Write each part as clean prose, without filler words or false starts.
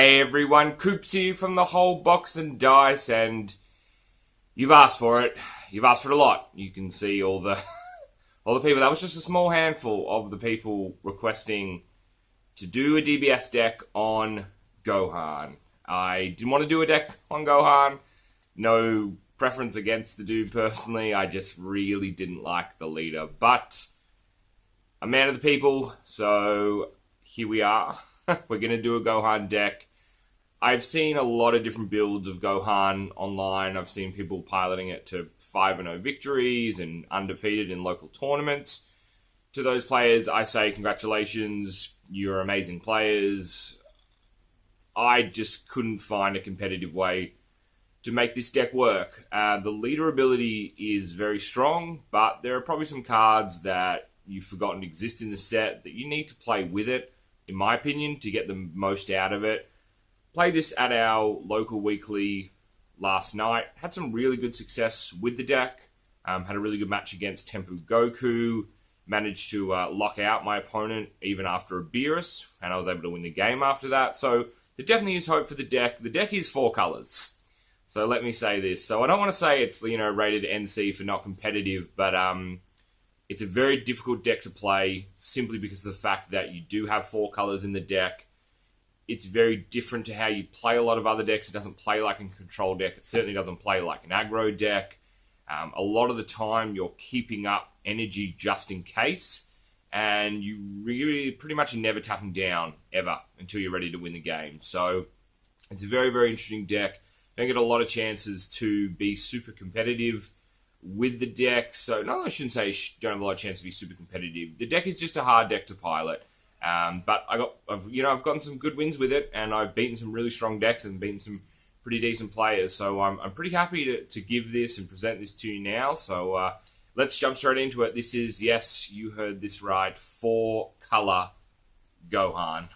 Hey everyone, Coops here from the whole box and dice, and you've asked for it. You've asked for it a lot. You can see all the people. That was just a small handful of the people requesting to do a DBS deck on Gohan. I didn't want to do a deck on Gohan. No preference against the dude personally. I just really didn't like the leader. But I'm a man of the people, so here we are. We're going to do a Gohan deck. I've seen a lot of different builds of Gohan online. I've seen people piloting it to 5-0 victories and undefeated in local tournaments. To those players, I say congratulations. You're amazing players. I just couldn't find a competitive way to make this deck work. The leader ability is very strong, but there are probably some cards that you've forgotten exist in the set that you need to play with it, in my opinion, to get the most out of it. Played this at our local weekly last night. Had some really good success with the deck. Had a really good match against Tempu Goku. Managed to lock out my opponent even after a Beerus, and I was able to win the game after that. So there definitely is hope for the deck. The deck is 4 colors. So let me say this. So I don't want to say it's, rated NC for not competitive, but it's a very difficult deck to play simply because of the fact that you do have 4 colors in the deck. It's very different to how you play a lot of other decks. It doesn't play like a control deck. It certainly doesn't play like an aggro deck. A lot of the time, you're keeping up energy just in case, and you really pretty much never tapping down, ever, until you're ready to win the game. So it's a very, very interesting deck. Don't get a lot of chances to be super competitive with the deck. So, no, I shouldn't say don't have a lot of chance to be super competitive. The deck is just a hard deck to pilot. But I've gotten some good wins with it, and I've beaten some really strong decks and beaten some pretty decent players. So I'm pretty happy to give this and present this to you now. So let's jump straight into it. This is, yes, you heard this right, 4-color Gohan.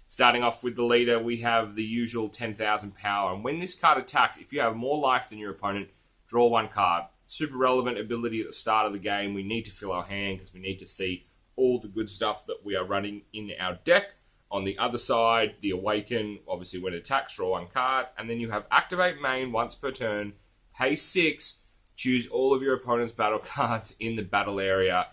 Starting off with the leader, we have the usual 10,000 power. And when this card attacks, if you have more life than your opponent, draw 1 card. Super relevant ability at the start of the game. We need to fill our hand because we need to see all the good stuff that we are running in our deck. On the other side, the Awaken, obviously when it attacks, draw 1 card. And then you have Activate Main once per turn, pay 6, choose all of your opponent's battle cards in the battle area,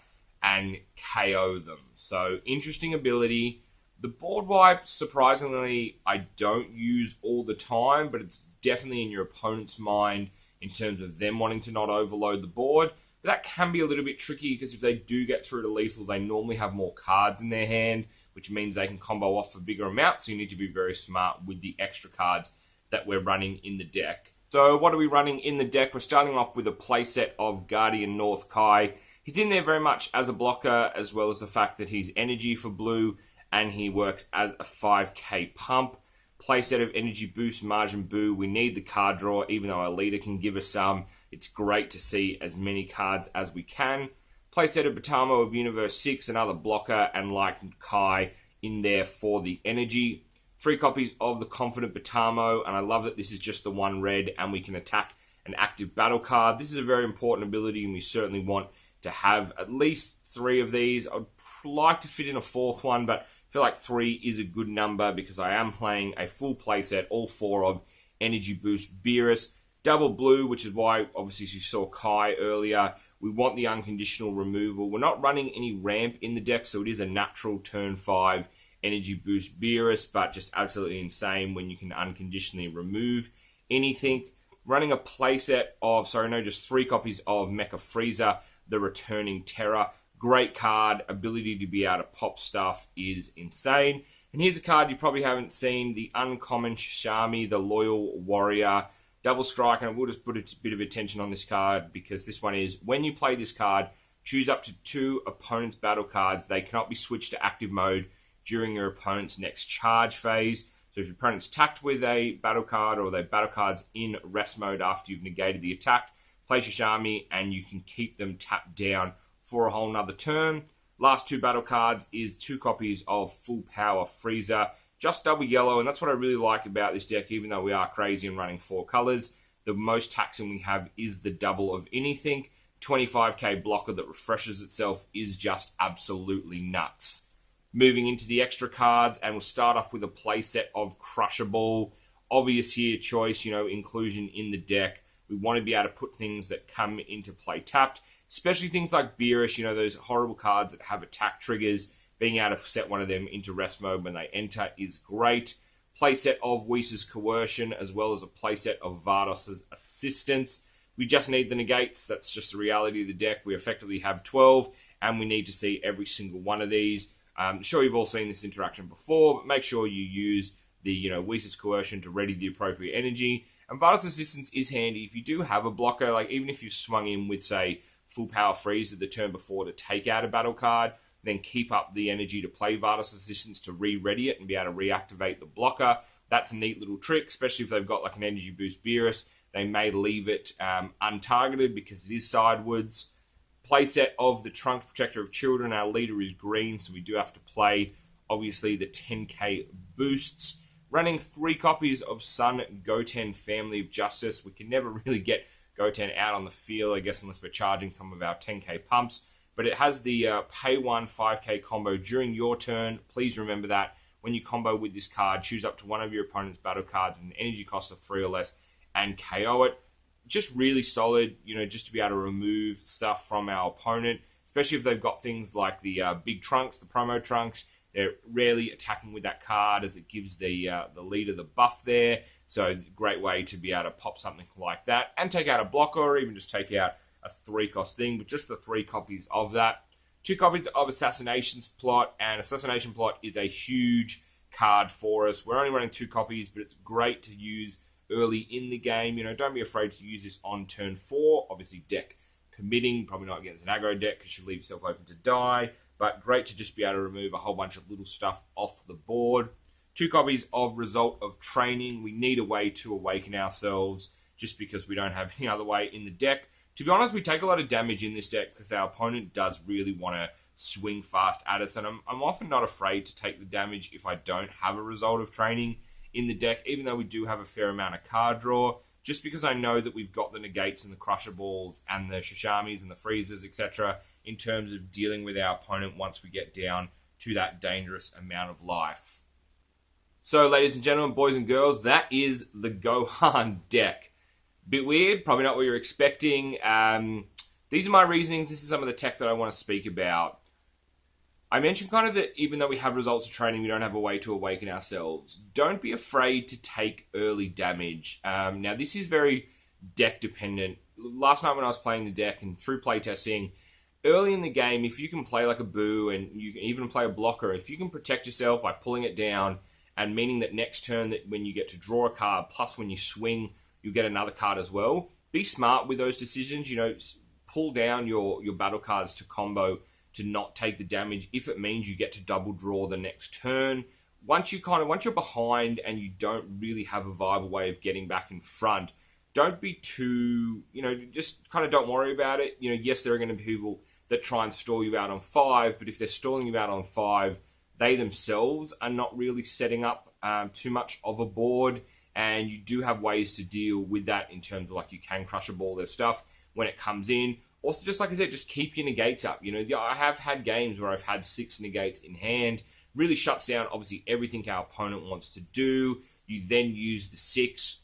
and KO them. So, interesting ability. The board wipe, surprisingly, I don't use all the time, but it's definitely in your opponent's mind in terms of them wanting to not overload the board. But that can be a little bit tricky because if they do get through to lethal, they normally have more cards in their hand, which means they can combo off for bigger amounts. So you need to be very smart with the extra cards that we're running in the deck. So what are we running in the deck? We're starting off with a playset of Guardian North Kai. He's in there very much as a blocker, as well as the fact that he's energy for blue, and he works as a 5k pump. Playset of Energy Boost, Majin Buu. We need the card draw, even though our leader can give us some. It's great to see as many cards as we can. Playset of Botamo of Universe 6, another blocker, and like Kai in there for the energy. 3 copies of the Confident Botamo, and I love that this is just the 1 red, and we can attack an active battle card. This is a very important ability, and we certainly want to have at least 3 of these. I'd like to fit in a 4th one, but I feel like 3 is a good number because I am playing a full playset, all 4 of Energy Boost Beerus. Double blue, which is why, obviously, you saw Kai earlier. We want the unconditional removal. We're not running any ramp in the deck, so it is a natural turn 5 Energy Boost Beerus, but just absolutely insane when you can unconditionally remove anything. Running a playset of, just 3 copies of Mecha Frieza, the Returning Terror. Great card. Ability to be able to pop stuff is insane. And here's a card you probably haven't seen, the uncommon Shisami, the Loyal Warrior. Double strike, and I will just put a bit of attention on this card because this one is, when you play this card, choose up to 2 opponent's battle cards. They cannot be switched to active mode during your opponent's next charge phase. So if your opponent's tacked with a battle card or their battle cards in rest mode after you've negated the attack, play Shisami and you can keep them tapped down for a whole nother turn. Last 2 battle cards is 2 copies of Full Power Frieza. Just double yellow, and that's what I really like about this deck, even though we are crazy and running 4 colors. The most taxing we have is the double of anything. 25k blocker that refreshes itself is just absolutely nuts. Moving into the extra cards, and we'll start off with a playset of Crushable. Obvious here choice, inclusion in the deck. We want to be able to put things that come into play tapped, especially things like Beerus, those horrible cards that have attack triggers. Being able to set one of them into rest mode when they enter is great. Playset of Whis' Coercion, as well as a playset of Vados' Assistance. We just need the negates. That's just the reality of the deck. We effectively have 12, and we need to see every single one of these. I'm sure you've all seen this interaction before, but make sure you use the Whis' Coercion to ready the appropriate energy. And Vados' Assistance is handy if you do have a blocker, like even if you swung in with, say, full power Frieza the turn before to take out a battle card, then keep up the energy to play Vados' Assistance to re-ready it and be able to reactivate the blocker. That's a neat little trick, especially if they've got like an energy boost Beerus. They may leave it untargeted because it is sidewards. Playset of the Trunks Protector of Children. Our leader is green, so we do have to play, obviously, the 10k boosts. Running 3 copies of Sun Goten Family of Justice. We can never really get Goten out on the field, I guess, unless we're charging some of our 10k pumps. But it has the pay 1 5k combo during your turn. Please remember that when you combo with this card, choose up to one of your opponent's battle cards with an energy cost of 3 or less and KO it. Just really solid, just to be able to remove stuff from our opponent, especially if they've got things like the big trunks, the promo trunks. They're rarely attacking with that card as it gives the leader the buff there. So great way to be able to pop something like that and take out a blocker or even just take out a 3-cost thing, but just the 3 copies of that. 2 copies of Assassination Plot, and Assassination Plot is a huge card for us. We're only running 2 copies, but it's great to use early in the game. Don't be afraid to use this on turn 4. Obviously, deck permitting, probably not against an aggro deck because you leave yourself open to die, but great to just be able to remove a whole bunch of little stuff off the board. 2 copies of Result of Training. We need a way to awaken ourselves just because we don't have any other way in the deck. To be honest, we take a lot of damage in this deck because our opponent does really want to swing fast at us, and I'm often not afraid to take the damage if I don't have a Result of Training in the deck, even though we do have a fair amount of card draw, just because I know that we've got the negates and the Crushables and the Shisamis and the Friezas, etc., in terms of dealing with our opponent once we get down to that dangerous amount of life. So, ladies and gentlemen, boys and girls, that is the Gohan deck. Bit weird, probably not what you're expecting. These are my reasonings. This is some of the tech that I want to speak about. I mentioned kind of that even though we have Results of Training, we don't have a way to awaken ourselves. Don't be afraid to take early damage. Now, this is very deck dependent. Last night when I was playing the deck and through playtesting, early in the game, if you can play like a Boo and you can even play a blocker, if you can protect yourself by pulling it down and meaning that next turn that when you get to draw a card, plus when you swing, you'll get another card as well. Be smart with those decisions. Pull down your battle cards to combo to not take the damage if it means you get to double draw the next turn. Once you're behind and you don't really have a viable way of getting back in front, don't be too, just kind of don't worry about it. Yes, there are going to be people that try and stall you out on 5, but if they're stalling you out on 5, they themselves are not really setting up too much of a board, and you do have ways to deal with that in terms of you can crush a ball, their stuff when it comes in. Also, just like I said, just keep your negates up. I have had games where I've had 6 negates in hand. Really shuts down, obviously, everything our opponent wants to do. You then use the 6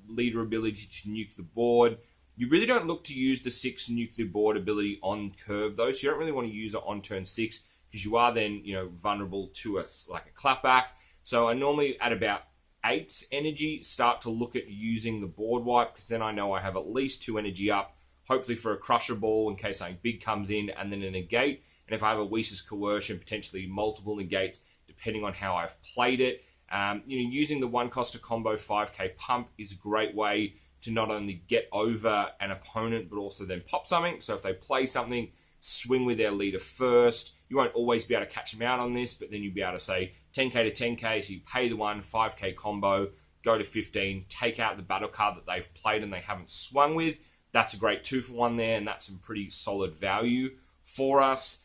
leader ability to nuke the board. You really don't look to use the 6 nuclear board ability on curve, though, so you don't really want to use it on turn 6 because you are then, vulnerable to a clapback. So I normally, at about 8 energy, start to look at using the board wipe because then I know I have at least 2 energy up, hopefully for a crusher ball in case something big comes in, and then a negate. And if I have a Whis' Coercion, potentially multiple negates, depending on how I've played it. Using the 1-cost to combo 5k pump is a great way to not only get over an opponent, but also then pop something. So if they play something, swing with their leader first. You won't always be able to catch them out on this, but then you'll be able to say 10k to 10k, so you pay the 5k combo, go to 15, take out the battle card that they've played and they haven't swung with. That's a great 2-for-1 there, and that's some pretty solid value for us.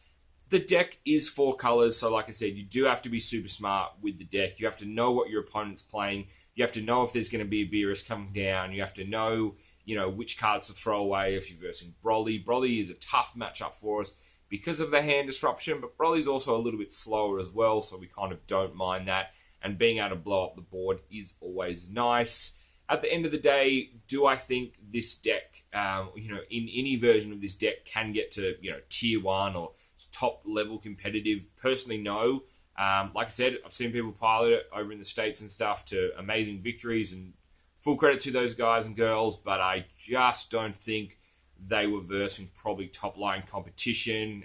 The deck is 4 colors, so like I said, you do have to be super smart with the deck. You have to know what your opponent's playing. You have to know if there's going to be a Beerus coming down. You have to know, which cards to throw away if you're versing Broly. Broly is a tough matchup for us because of the hand disruption, but Broly's also a little bit slower as well, so we kind of don't mind that. And being able to blow up the board is always nice. At the end of the day, do I think this deck, in any version of this deck can get to, tier 1 or top level competitive? Personally, no. Like I said, I've seen people pilot it over in the States and stuff to amazing victories, and full credit to those guys and girls, but I just don't think they were versing probably top-line competition.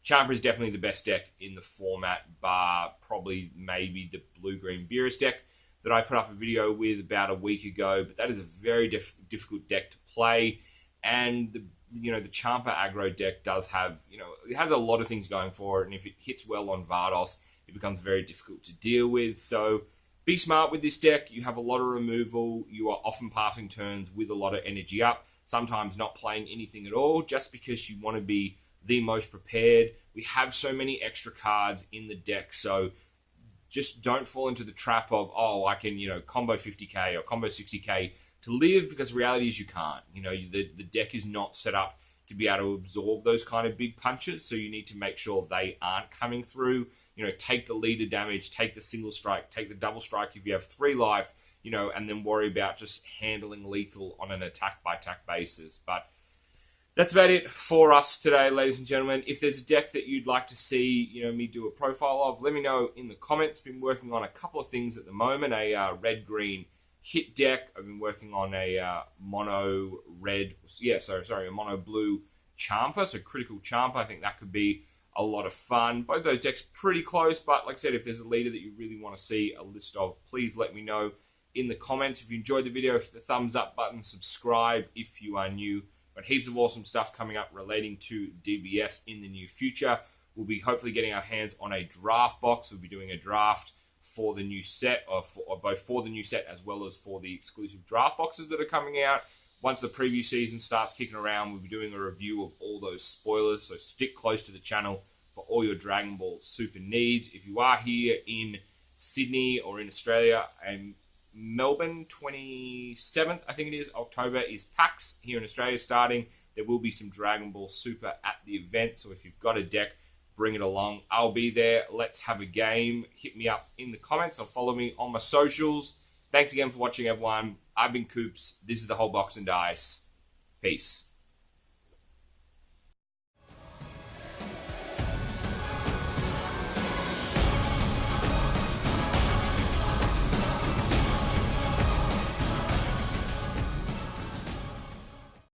Champa is definitely the best deck in the format, bar probably maybe the blue-green Beerus deck that I put up a video with about a week ago, but that is a very difficult deck to play, and the Champa aggro deck does have, it has a lot of things going for it, and if it hits well on Vados, it becomes very difficult to deal with. So be smart with this deck. You have a lot of removal. You are often passing turns with a lot of energy up, sometimes not playing anything at all, just because you want to be the most prepared. We have so many extra cards in the deck, so just don't fall into the trap of, I can, combo 50k or combo 60k to live, because the reality is you can't. The deck is not set up to be able to absorb those kind of big punches, so you need to make sure they aren't coming through. Take the leader damage, take the single strike, take the double strike if you have 3 life, and then worry about just handling lethal on an attack-by-attack basis. But that's about it for us today, ladies and gentlemen. If there's a deck that you'd like to see, me do a profile of, let me know in the comments. Been working on a couple of things at the moment. A red-green hit deck. I've been working on a a mono-blue Champa, so critical Champa. I think that could be a lot of fun. Both those decks pretty close, but like I said, if there's a leader that you really want to see a list of, please let me know in the comments. If you enjoyed the video, hit the thumbs up button, subscribe if you are new. But heaps of awesome stuff coming up relating to DBS in the near future. We'll be hopefully getting our hands on a draft box. We'll be doing a draft for the new set, or both for the new set as well as for the exclusive draft boxes that are coming out. Once the preview season starts kicking around, we'll be doing a review of all those spoilers, so stick close to the channel for all your Dragon Ball Super needs. If you are here in Sydney or in Australia, and Melbourne, 27th, I think it is, October, is PAX here in Australia starting. There will be some Dragon Ball Super at the event, so if you've got a deck, bring it along. I'll be there. Let's have a game. Hit me up in the comments or follow me on my socials. Thanks again for watching, everyone. I've been Coops. This is the whole box and dice. Peace.